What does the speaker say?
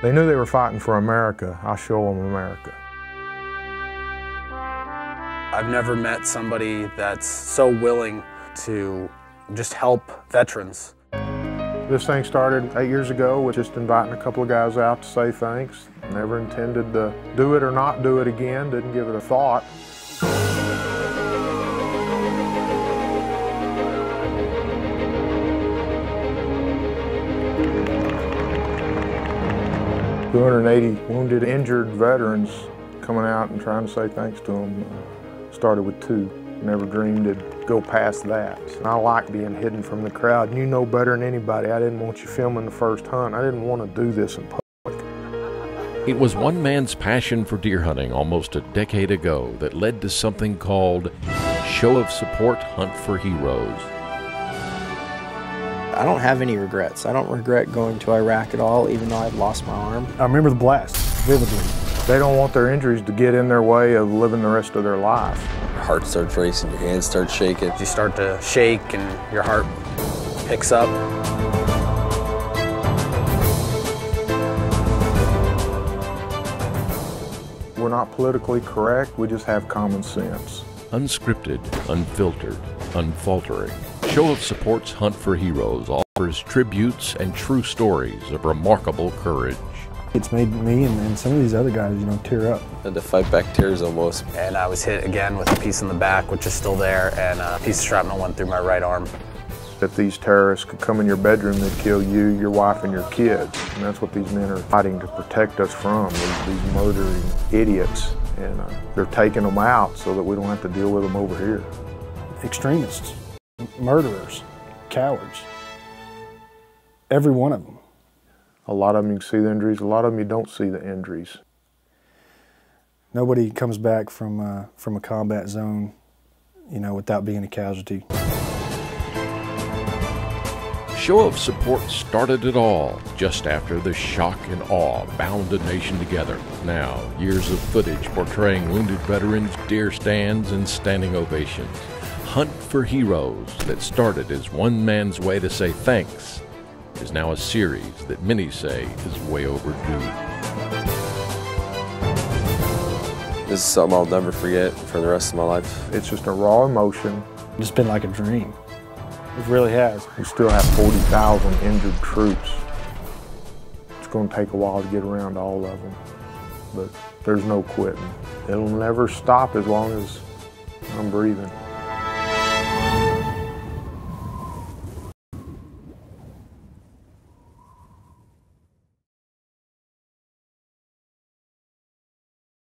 They knew they were fighting for America. I'll show them America. I've never met somebody that's so willing to just help veterans. This thing started 8 years ago with just inviting a couple of guys out to say thanks. Never intended to do it or not do it again, didn't give it a thought. "280 wounded, injured veterans coming out and trying to say thanks to them. Started with 2. Never dreamed it'd go past that. And I like being hidden from the crowd. And you know better than anybody, I didn't want you filming the first hunt. I didn't want to do this in public. It was one man's passion for deer hunting almost a decade ago that led to something called Show of Support Hunt for Heroes. I don't have any regrets. I don't regret going to Iraq at all, even though I've lost my arm. I remember the blast vividly. They don't want their injuries to get in their way of living the rest of their life. Your heart starts racing, your hands start shaking. You start to shake and your heart picks up. We're not politically correct, we just have common sense. Unscripted, unfiltered, unfaltering. Show of Support's Hunt for Heroes offers tributes and true stories of remarkable courage. It's made me and some of these other guys, tear up. Had to fight back tears almost. And I was hit again with a piece in the back, which is still there, and a piece of shrapnel went through my right arm. If these terrorists could come in your bedroom, they'd kill you, your wife, and your kids. And that's what these men are fighting to protect us from, these murdering idiots. And they're taking them out so that we don't have to deal with them over here. Extremists, murderers, cowards, every one of them. A lot of them you can see the injuries, a lot of them you don't see the injuries. Nobody comes back from a combat zone, without being a casualty. Show of Support started it all just after the shock and awe bound a nation together. Now, years of footage portraying wounded veterans, deer stands, and standing ovations. Hunt for Heroes that started as one man's way to say thanks is now a series that many say is way overdue. This is something I'll never forget for the rest of my life. It's just a raw emotion. It's been like a dream. It really has. We still have 40,000 injured troops. It's going to take a while to get around all of them, but there's no quitting. It'll never stop as long as I'm breathing.